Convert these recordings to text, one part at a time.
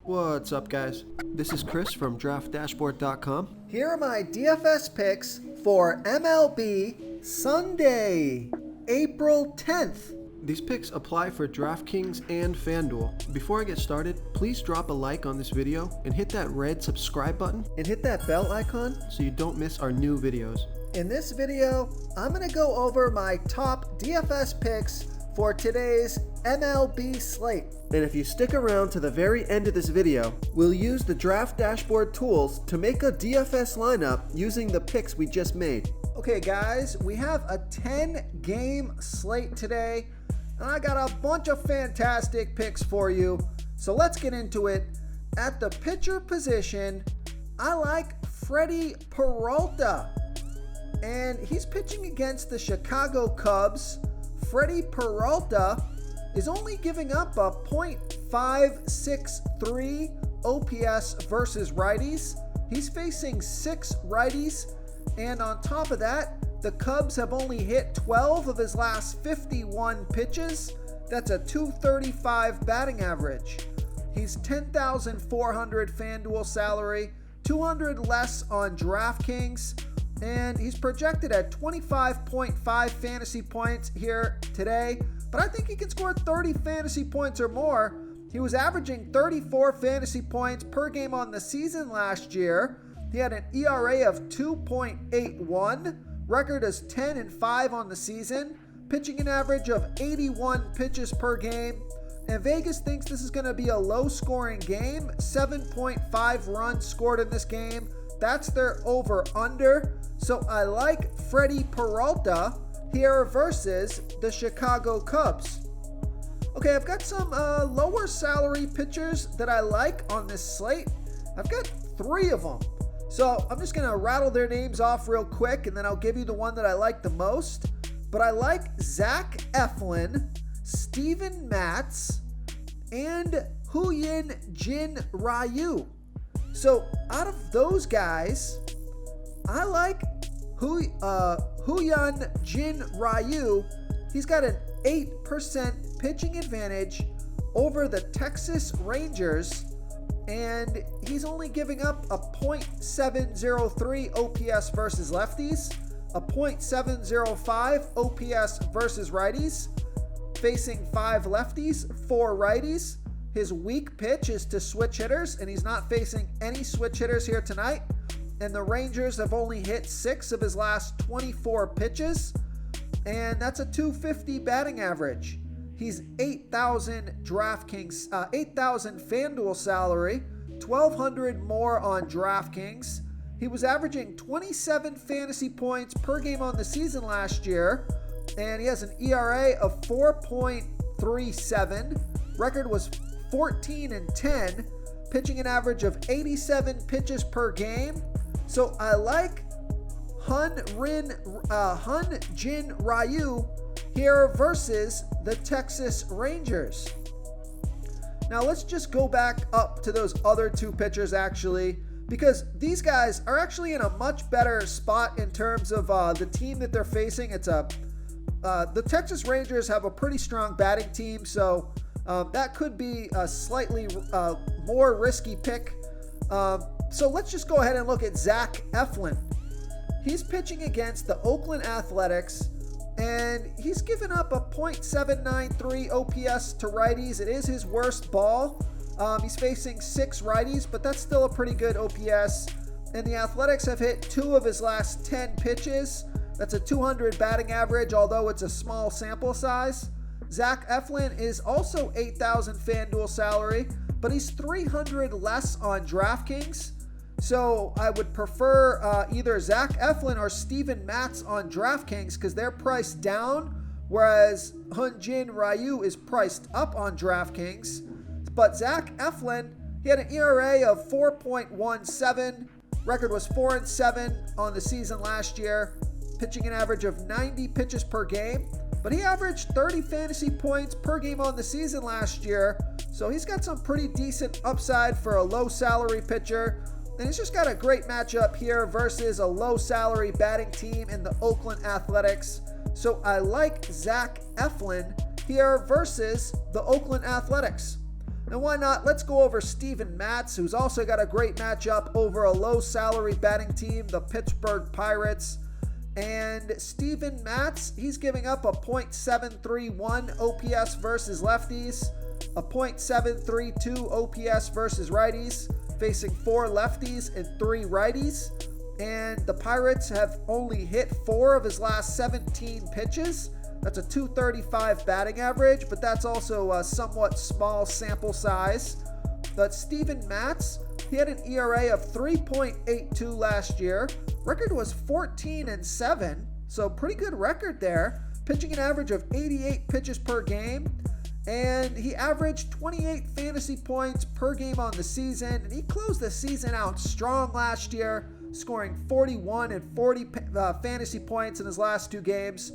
What's up, guys? This is Chris from DraftDashboard.com. Here are my DFS picks for MLB Sunday, April 10th. These picks apply for DraftKings and FanDuel. Before I get started, please drop a like on this video and hit that red subscribe button And hit that bell icon. so you don't miss our new videos. In this video, I'm going to go over my top DFS picks for today's MLB slate. And if you stick around to the very end of this video, we'll use the Draft Dashboard tools to make a DFS lineup using the picks we just made. Okay guys, we have a 10-game slate today, and I got a bunch of fantastic picks for you. So let's get into it. At the pitcher position, I like Freddie Peralta, and he's pitching against the Chicago Cubs. Freddie Peralta is only giving up a .563 OPS versus righties. He's facing 6 righties, and on top of that, the Cubs have only hit 12 of his last 51 pitches. That's a .235 batting average. He's $10,400 FanDuel salary, $200 less on DraftKings, and he's projected at 25.5 fantasy points here today, but I think he can score 30 fantasy points or more. He was averaging 34 fantasy points per game on the season last year. He had an ERA of 2.81. Record is 10-5 on the season, pitching an average of 81 pitches per game. And Vegas thinks this is going to be a low-scoring game. 7.5 runs scored in this game. That's their over-under. So I like Freddie Peralta here versus the Chicago Cubs. Okay, I've got some lower salary pitchers that I like on this slate. I've got 3 of them. So I'm just going to rattle their names off real quick, and then I'll give you the one that I like the most. But I like Zach Eflin, Steven Matz, and Hyun Jin Ryu. So out of those guys, I like Hyun Jin Ryu. He's got an 8% pitching advantage over the Texas Rangers, and he's only giving up a .703 OPS versus lefties, a .705 OPS versus righties, facing 5 lefties, 4 righties. His weak pitch is to switch hitters, and he's not facing any switch hitters here tonight. And the Rangers have only hit 6 of his last 24 pitches, and that's a .250 batting average. He's 8,000 DraftKings, 8,000 FanDuel salary, 1,200 more on DraftKings. He was averaging 27 fantasy points per game on the season last year, and he has an ERA of 4.37. Record was 14-10, pitching an average of 87 pitches per game. So I like Hyun Jin Ryu here versus the Texas Rangers. Now let's just go back up to those other 2 pitchers actually, because these guys are actually in a much better spot in terms of the team that they're facing. The Texas Rangers have a pretty strong batting team, so that could be a slightly more risky pick. So let's just go ahead and look at Zach Eflin. He's pitching against the Oakland Athletics, and he's given up a .793 OPS to righties. It is his worst ball. He's facing 6 righties, but that's still a pretty good OPS. And the Athletics have hit 2 of his last 10 pitches. That's a .200 batting average, although it's a small sample size. Zach Eflin is also 8,000 FanDuel salary, but he's 300 less on DraftKings. So I would prefer either Zach Eflin or Steven Matz on DraftKings because they're priced down, whereas Hyun Jin Ryu is priced up on DraftKings. But Zach Eflin, he had an ERA of 4.17. Record was 4-7 on the season last year, pitching an average of 90 pitches per game. But he averaged 30 fantasy points per game on the season last year, so he's got some pretty decent upside for a low salary pitcher. And he's just got a great matchup here versus a low salary batting team in the Oakland Athletics. So I like Zach Eflin here versus the Oakland Athletics. And why not? Let's go over Steven Matz, who's also got a great matchup over a low salary batting team, the Pittsburgh Pirates. And Steven Matz, he's giving up a .731 OPS versus lefties, a .732 OPS versus righties, facing 4 lefties and 3 righties. And the Pirates have only hit 4 of his last 17 pitches. That's a .235 batting average, but that's also a somewhat small sample size. But Steven Matz, he had an ERA of 3.82 last year. Record was 14-7, so pretty good record there. Pitching an average of 88 pitches per game, and he averaged 28 fantasy points per game on the season, and he closed the season out strong last year, scoring 41 and 40 fantasy points in his last 2 games.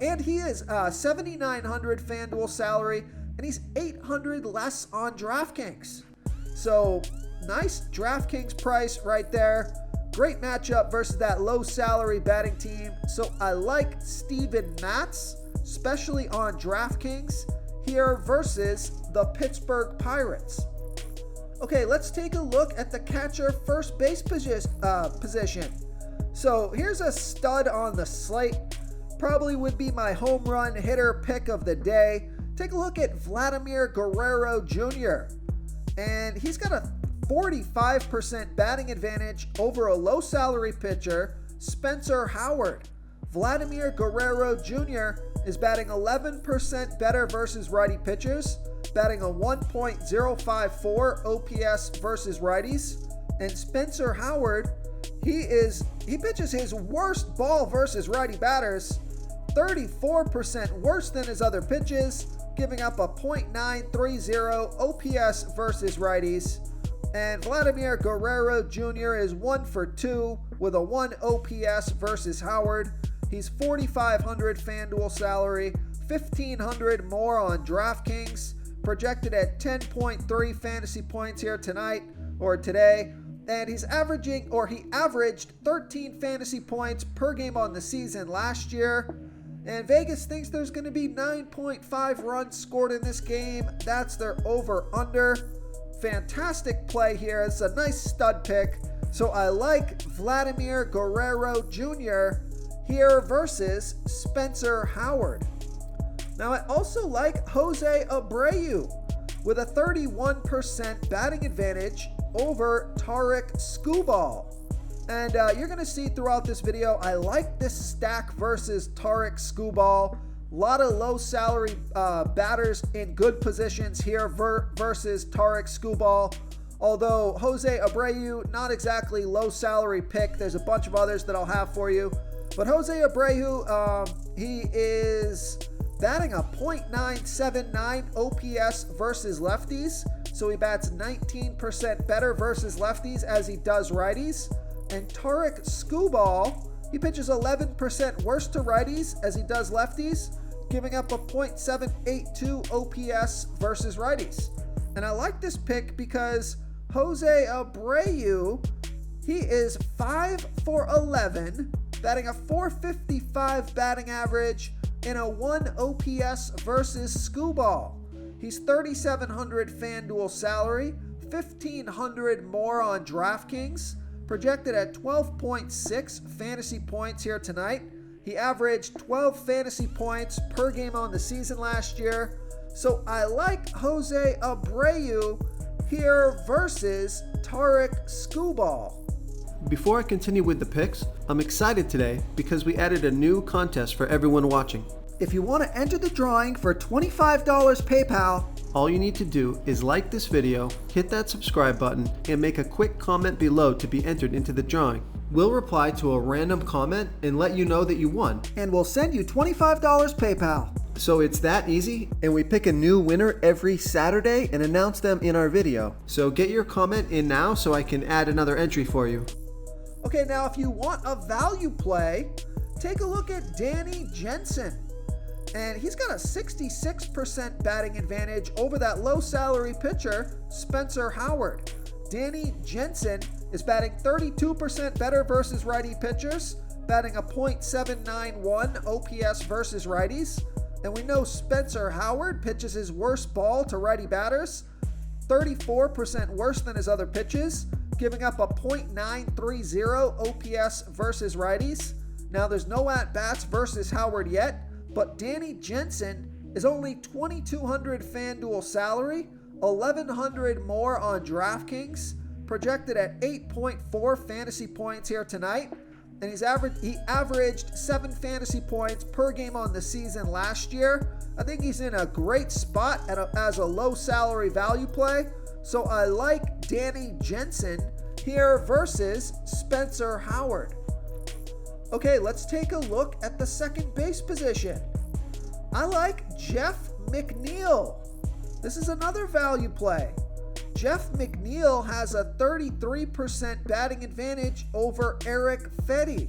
And he is $7,900 FanDuel salary, and he's $800 less on DraftKings. So nice DraftKings price right there. Great matchup versus that low salary batting team. So I like Steven Matz, especially on DraftKings here versus the Pittsburgh Pirates. Okay, let's take a look at the catcher first base position. So here's a stud on the slate. Probably would be my home run hitter pick of the day. Take a look at Vladimir Guerrero Jr. And he's got a 45% batting advantage over a low salary pitcher, Spencer Howard. Vladimir Guerrero Jr. is batting 11% better versus righty pitchers, batting a 1.054 OPS versus righties. And Spencer Howard, he pitches his worst ball versus righty batters, 34% worse than his other pitches, giving up a .930 OPS versus righties. And Vladimir Guerrero Jr. is 1 for 2 with a 1 OPS versus Howard. He's $4,500 FanDuel salary, $1,500 more on DraftKings, projected at 10.3 fantasy points here today. And he averaged 13 fantasy points per game on the season last year. And Vegas thinks there's going to be 9.5 runs scored in this game. That's their over-under. Fantastic play here. It's a nice stud pick. So I like Vladimir Guerrero Jr. here versus Spencer Howard. Now I also like Jose Abreu with a 31% batting advantage over Tarik Skubal. And you're going to see throughout this video, I like this stack versus Tarik Skubal. A lot of low salary batters in good positions here versus Tarik Skubal. Although Jose Abreu, not exactly low salary pick. There's a bunch of others that I'll have for you. But Jose Abreu, he is batting a .979 OPS versus lefties. So he bats 19% better versus lefties as he does righties. And Tarik Skubal, he pitches 11% worse to righties as he does lefties, giving up a .782 OPS versus righties. And I like this pick because Jose Abreu, he is 5 for 11, batting a .455 batting average and a 1 OPS versus Skubal. He's $3,700 FanDuel salary, $1,500 more on DraftKings, projected at 12.6 fantasy points here tonight. He averaged 12 fantasy points per game on the season last year. So I like Jose Abreu here versus Tarik Skubal. Before I continue with the picks, I'm excited today because we added a new contest for everyone watching. If you want to enter the drawing for $25 PayPal, all you need to do is like this video, hit that subscribe button, and make a quick comment below to be entered into the drawing. We'll reply to a random comment and let you know that you won. And we'll send you $25 PayPal. So it's that easy, and we pick a new winner every Saturday and announce them in our video. So get your comment in now so I can add another entry for you. Okay, now if you want a value play, take a look at Danny Jensen. And he's got a 66% batting advantage over that low salary pitcher, Spencer Howard. Danny Jensen is batting 32% better versus righty pitchers, batting a .791 OPS versus righties. And we know Spencer Howard pitches his worst ball to righty batters, 34% worse than his other pitches, giving up a .930 OPS versus righties. Now, there's no at-bats versus Howard yet, but Danny Jansen is only $2,200 FanDuel salary, $1,100 more on DraftKings, projected at 8.4 fantasy points here tonight, and he averaged 7 fantasy points per game on the season last year. I think he's in a great spot as a low salary value play, so I like Danny Jansen here versus Spencer Howard. Okay, let's take a look at the second base position. I like Jeff McNeil. This is another value play. Jeff McNeil has a 33% batting advantage over Eric Fedde.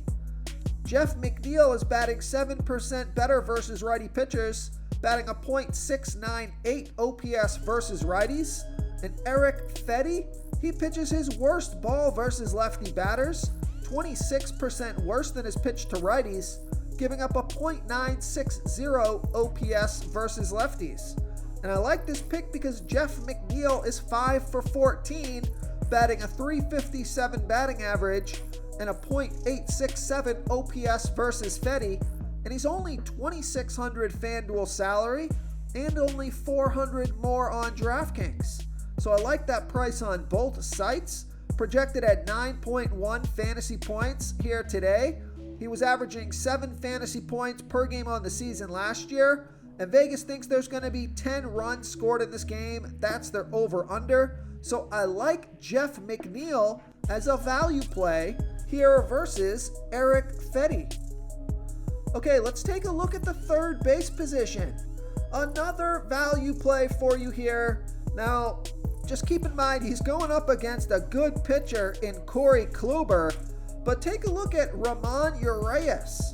Jeff McNeil is batting 7% better versus righty pitchers, batting a .698 OPS versus righties. And Eric Fedde, he pitches his worst ball versus lefty batters, 26% worse than his pitch to righties, giving up a .960 OPS versus lefties. And I like this pick because Jeff McNeil is 5 for 14, batting a .357 batting average and a .867 OPS versus Fedde, and he's only $2,600 FanDuel salary and only $400 more on DraftKings. So I like that price on both sites. Projected at 9.1 fantasy points here today. He was averaging 7 fantasy points per game on the season last year, and Vegas thinks there's going to be 10 runs scored in this game. That's their over-under. So I like Jeff McNeil as a value play here versus Eric Fedde. Okay, let's take a look at the third base position. Another value play for you here. Now, just keep in mind he's going up against a good pitcher in Corey Kluber, but take a look at Ramon Urias.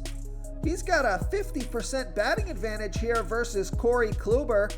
He's got a 50% batting advantage here versus Corey Kluber,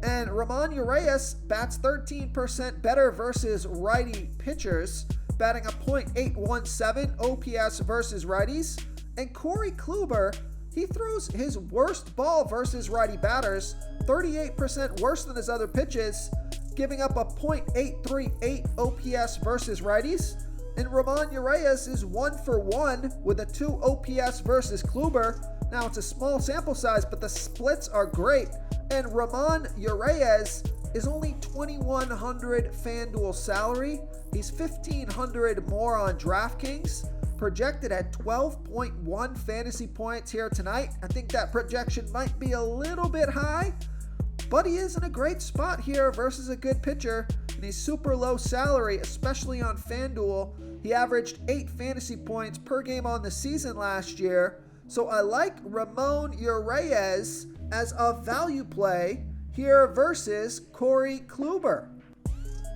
and Ramon Urias bats 13% better versus righty pitchers, batting a .817 OPS versus righties. And Corey Kluber, he throws his worst ball versus righty batters, 38% worse than his other pitches, giving up a .838 OPS versus righties. And Ramon Urias is 1 for 1 with a 2 OPS versus Kluber. Now, it's a small sample size, but the splits are great. And Ramon Urias is only $2,100 FanDuel salary. He's $1,500 more on DraftKings, projected at 12.1 fantasy points here tonight. I think that projection might be a little bit high, but he is in a great spot here versus a good pitcher, and he's super low salary, especially on FanDuel. He averaged 8 fantasy points per game on the season last year, so I like Ramon Urias as a value play here versus Corey Kluber.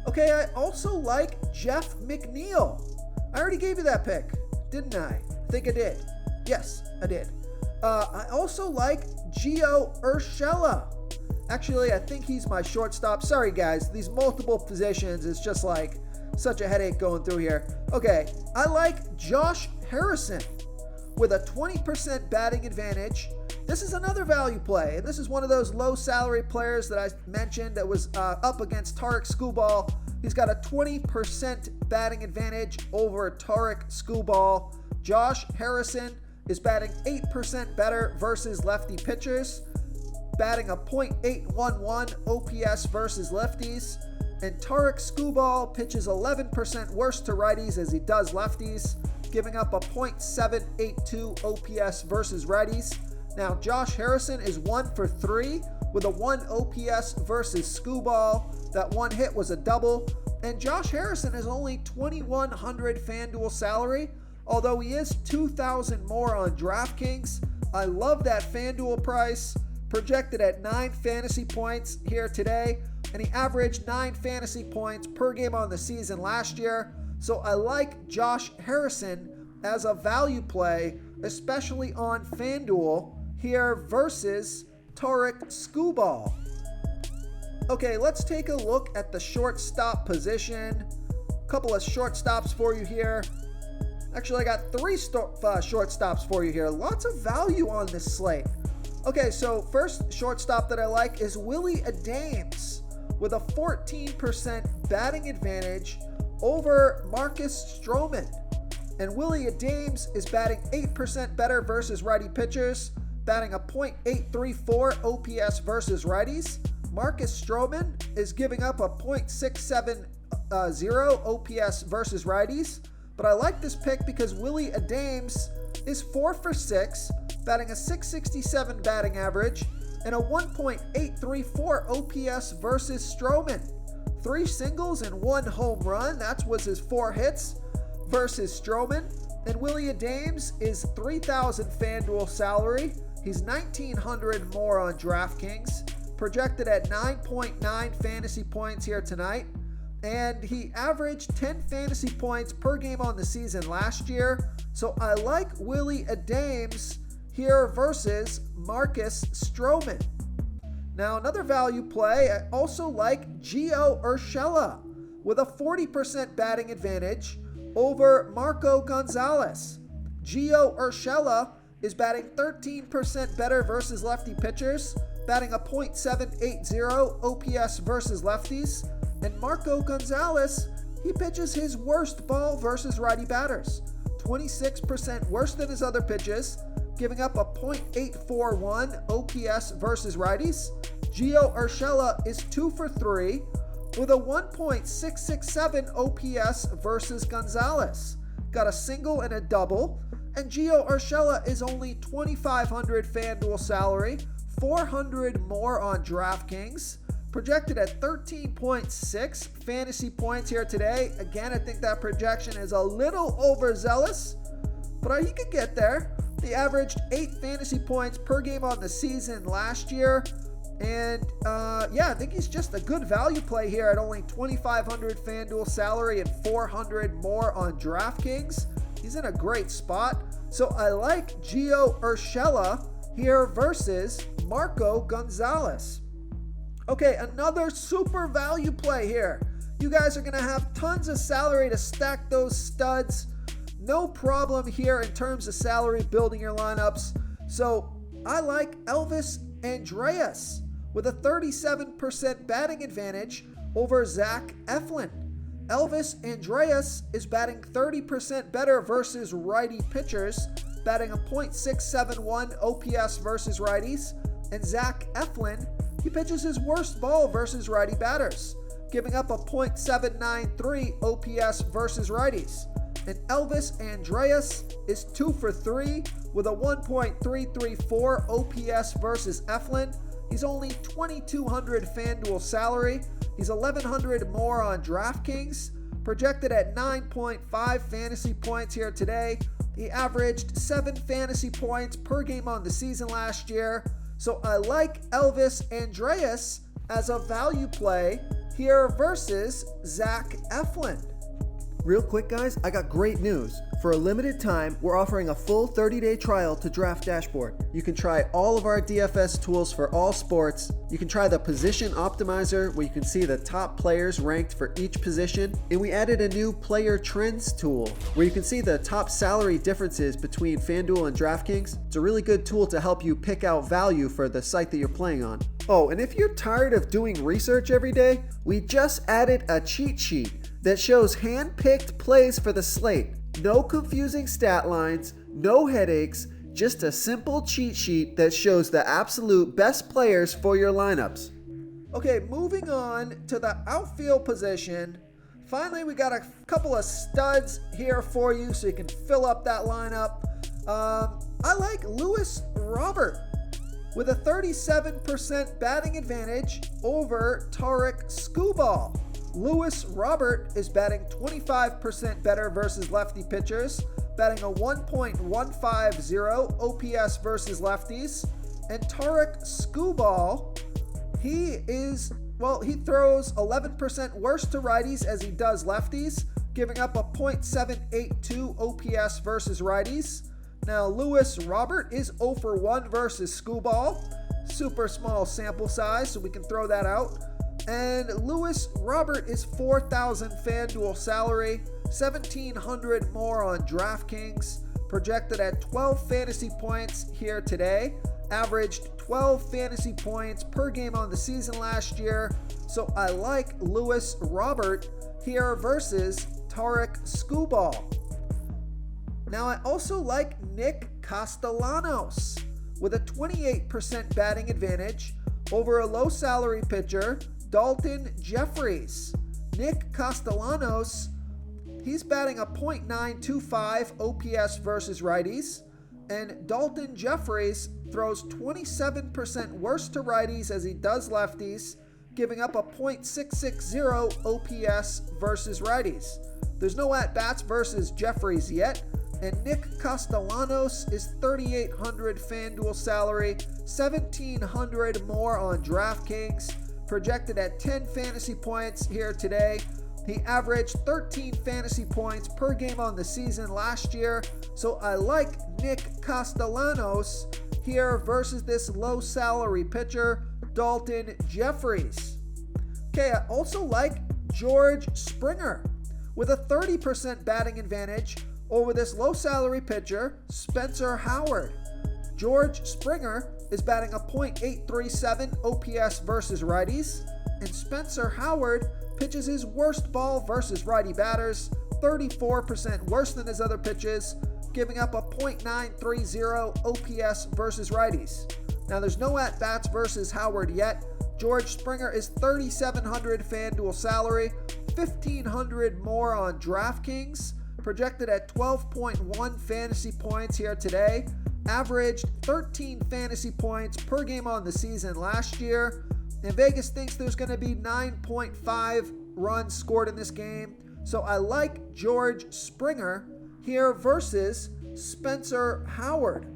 Okay, I also like Jeff McNeil. I already gave you that pick, didn't I? I think I did. Yes, I did. I also like Gio Urshela. Actually, I think he's my shortstop. Sorry, guys. These multiple positions is just like such a headache going through here. Okay, I like Josh Harrison with a 20% batting advantage. This is another value play, and this is one of those low salary players that I mentioned that was up against Tarek Skubal. He's got a 20% batting advantage over Tarek Skubal. Josh Harrison is batting 8% better versus lefty pitchers, batting a .811 OPS versus lefties. And Tarek Skubal pitches 11% worse to righties as he does lefties, giving up a .782 OPS versus righties. Now, Josh Harrison is 1 for 3 with a 1 OPS versus Skubal. That one hit was a double. And Josh Harrison is only $2,100 FanDuel salary, although he is $2,000 more on DraftKings. I love that FanDuel price, projected at 9 fantasy points here today, and he averaged 9 fantasy points per game on the season last year. So I like Josh Harrison as a value play, especially on FanDuel here versus Tarek Skubal. Okay, let's take a look at the shortstop position. A couple of shortstops for you here. Actually, I got 3 shortstops for you here. Lots of value on this slate. Okay, so first shortstop that I like is Willie Adames with a 14% batting advantage over Marcus Stroman. And Willie Adames is batting 8% better versus righty pitchers, batting a .834 OPS versus righties. Marcus Stroman is giving up a .670 OPS versus righties. But I like this pick because Willie Adames is 4 for 6, batting a .667 batting average and a 1.834 OPS versus Stroman. 3 singles and 1 home run. That was his 4 hits versus Stroman. And Willie Adames is $3,000 FanDuel salary. He's $1,900 more on DraftKings. Projected at 9.9 fantasy points here tonight. And he averaged 10 fantasy points per game on the season last year. So I like Willie Adames here versus Marcus Stroman. Now another value play, I also like Gio Urshela with a 40% batting advantage over Marco Gonzalez. Gio Urshela is batting 13% better versus lefty pitchers, batting a .780 OPS versus lefties. And Marco Gonzalez, he pitches his worst ball versus righty batters. 26% worse than his other pitches, giving up a .841 OPS versus righties. Gio Urshela is 2 for 3 with a 1.667 OPS versus Gonzalez. Got a single and a double. And Gio Urshela is only $2,500 FanDuel salary, $400 more on DraftKings. Projected at 13.6 fantasy points here today. Again, I think that projection is a little overzealous, but he could get there. He averaged 8 fantasy points per game on the season last year. And I think he's just a good value play here at only $2,500 FanDuel salary and $400 more on DraftKings. He's in a great spot. So I like Gio Urshela here versus Marco Gonzalez. Okay, another super value play here. You guys are going to have tons of salary to stack those studs. No problem here in terms of salary building your lineups. So I like Elvis Andreas with a 37% batting advantage over Zach Eflin. Elvis Andreas is batting 30% better versus righty pitchers, batting a .671 OPS versus righties. And Zach Eflin, he pitches his worst ball versus righty batters, giving up a .793 OPS versus righties. And Elvis Andreas is 2 for 3 with a 1.334 OPS versus Eflin. He's only $2,200 FanDuel salary. He's $1,100 more on DraftKings. Projected at 9.5 fantasy points here today. He averaged 7 fantasy points per game on the season last year. So I like Elvis Andreas as a value play here versus Zach Eflin. Real quick, guys, I got great news. For a limited time, we're offering a full 30-day trial to Draft Dashboard. You can try all of our DFS tools for all sports. You can try the Position Optimizer, where you can see the top players ranked for each position. And we added a new Player Trends tool, where you can see the top salary differences between FanDuel and DraftKings. It's a really good tool to help you pick out value for the site that you're playing on. Oh, and if you're tired of doing research every day, we just added a cheat sheet that shows hand-picked plays for the slate. No confusing stat lines, no headaches, just a simple cheat sheet that shows the absolute best players for your lineups. Okay, moving on to the outfield position. Finally, we got a couple of studs here for you so you can fill up that lineup. I like Luis Robert with a 37% batting advantage over Tarek Skubal. Luis Robert is batting 25% better versus lefty pitchers, batting a 1.150 OPS versus lefties. And Tarek Skubal, he throws 11% worse to righties as he does lefties, giving up a .782 OPS versus righties. Now, Luis Robert is 0 for 1 versus Skubal. Super small sample size, so we can throw that out. And Luis Robert is $4,000 FanDuel salary, $1,700 more on DraftKings, projected at 12 fantasy points here today. averaged 12 fantasy points per game on the season last year. So I like Lewis Robert here versus Tarek Skubal. Now I also like Nick Castellanos with a 28% batting advantage over a low salary pitcher, Dalton Jeffries. Nick Castellanos, he's batting a .925 OPS versus righties, and Dalton Jeffries throws 27% worse to righties as he does lefties, giving up a .660 OPS versus righties. There's no at-bats versus Jeffries yet, and Nick Castellanos is $3,800 FanDuel salary, $1,700 more on DraftKings, projected at 10 fantasy points here today. He averaged 13 fantasy points per game on the season last year, so I like Nick Castellanos here versus this low salary pitcher, Dalton Jeffries. Okay, I also like George Springer with a 30% batting advantage over this low salary pitcher, Spencer Howard. George Springer is batting a .837 OPS versus righties, and Spencer Howard pitches his worst ball versus righty batters, 34% worse than his other pitches, giving up a .930 OPS versus righties. Now there's no at-bats versus Howard yet. George Springer is $3,700 FanDuel salary, $1,500 more on DraftKings, projected at 12.1 fantasy points here today, averaged 13 fantasy points per game on the season last year, and Vegas thinks there's going to be 9.5 runs scored in this game, so I like George Springer here versus Spencer Howard.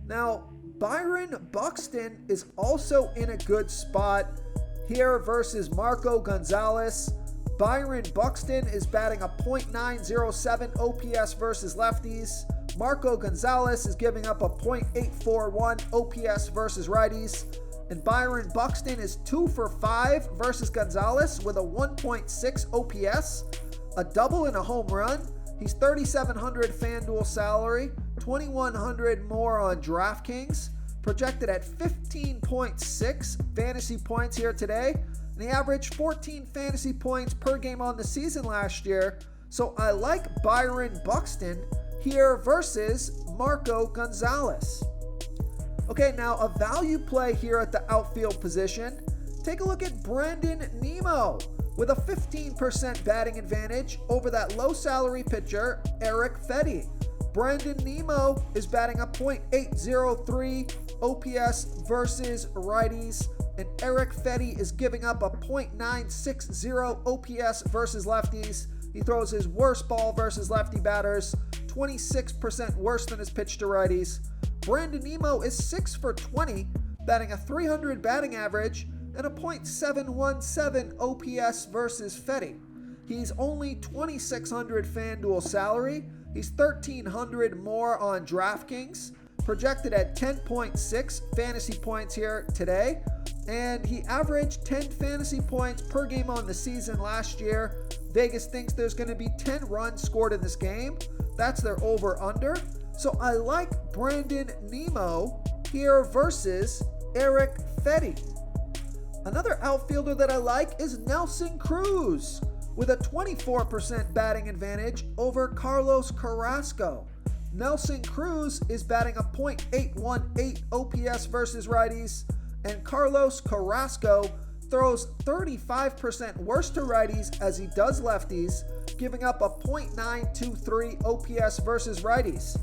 Now, Byron Buxton is also in a good spot here versus Marco Gonzalez. Byron Buxton is batting a .907 OPS versus lefties. Marco Gonzalez is giving up a .841 OPS versus righties. And Byron Buxton is 2 for 5 versus Gonzalez with a 1.6 OPS, a double and a home run. He's $3,700 FanDuel salary, $2,100 more on DraftKings, projected at 15.6 fantasy points here today. And he averaged 14 fantasy points per game on the season last year. So I like Byron Buxton here versus Marco Gonzalez. Okay, now a value play here at the outfield position. Take a look at Brandon Nimmo with a 15% batting advantage over that low salary pitcher, Eric Fedde. Brandon Nimmo is batting a .803 OPS versus righties, and Eric Fedde is giving up a .960 OPS versus lefties. He throws his worst ball versus lefty batters, 26% worse than his pitch to righties. Brandon Nimmo is 6 for 20, batting a .300 batting average and a .717 OPS versus Fedde. He's only $2,600 FanDuel salary. He's $1,300 more on DraftKings, projected at 10.6 fantasy points here today. And he averaged 10 fantasy points per game on the season last year. Vegas thinks there's going to be 10 runs scored in this game. That's their over-under. So I like Brandon Nimmo here versus Eric Fedde. Another outfielder that I like is Nelson Cruz with a 24% batting advantage over Carlos Carrasco. Nelson Cruz is batting a .818 OPS versus righties, and Carlos Carrasco throws 35% worse to righties as he does lefties, giving up a .923 OPS versus righties.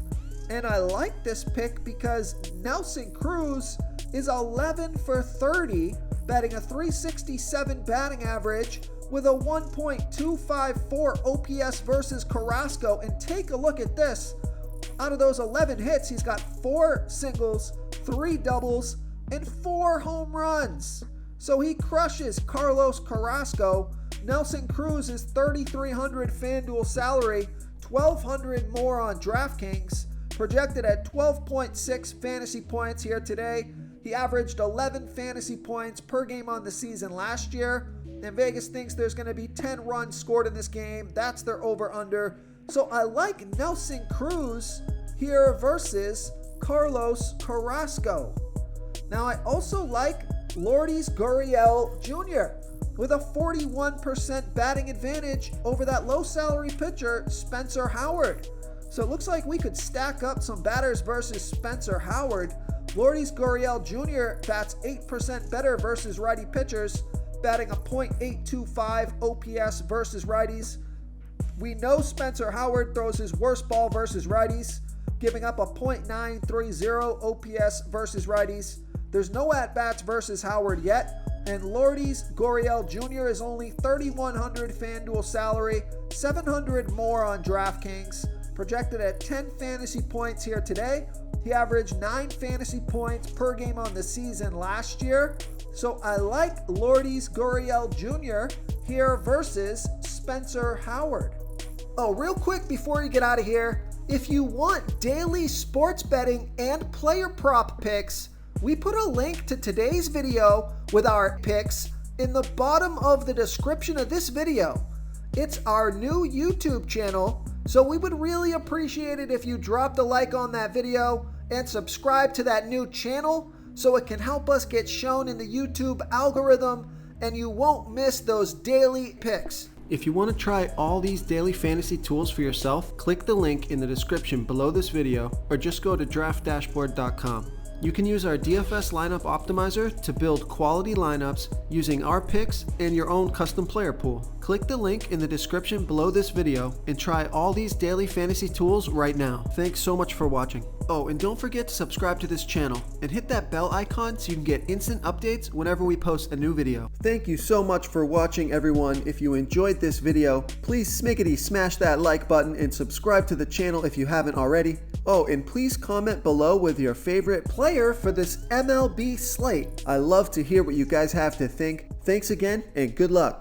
And I like this pick because Nelson Cruz is 11 for 30, batting a .367 batting average with a 1.254 OPS versus Carrasco. And take a look at this. Out of those 11 hits, he's got 4 singles, 3 doubles, and 4 home runs. So he crushes Carlos Carrasco. Nelson Cruz is $3,300 FanDuel salary, $1,200 more on DraftKings, projected at 12.6 fantasy points here today. He averaged 11 fantasy points per game on the season last year, and Vegas thinks there's going to be 10 runs scored in this game. That's their over-under. So I like Nelson Cruz here versus Carlos Carrasco. Now I also like Lourdes Gurriel Jr. with a 41% batting advantage over that low salary pitcher, Spencer Howard. So it looks like we could stack up some batters versus Spencer Howard. Lourdes Gurriel Jr. bats 8% better versus righty pitchers, batting a .825 OPS versus righties. We know Spencer Howard throws his worst ball versus righties, giving up a .930 OPS versus righties. There's no at-bats versus Howard yet, and Lourdes Gurriel Jr. is only $3,100 FanDuel salary, $700 more on DraftKings, projected at 10 fantasy points here today. He averaged 9 fantasy points per game on the season last year, so I like Lourdes Gurriel Jr. here versus Spencer Howard. Oh, real quick before you get out of here, if you want daily sports betting and player prop picks, we put a link to today's video with our picks in the bottom of the description of this video. It's our new YouTube channel, so we would really appreciate it if you dropped a like on that video and subscribe to that new channel so it can help us get shown in the YouTube algorithm and you won't miss those daily picks. If you want to try all these daily fantasy tools for yourself, click the link in the description below this video or just go to draftdashboard.com. You can use our DFS lineup optimizer to build quality lineups using our picks and your own custom player pool. Click the link in the description below this video and try all these daily fantasy tools right now. Thanks so much for watching. Oh, and don't forget to subscribe to this channel and hit that bell icon so you can get instant updates whenever we post a new video. Thank you so much for watching, everyone. If you enjoyed this video, please smickety smash that like button and subscribe to the channel if you haven't already. Oh, and please comment below with your favorite player for this MLB slate. I love to hear what you guys have to think. Thanks again and good luck.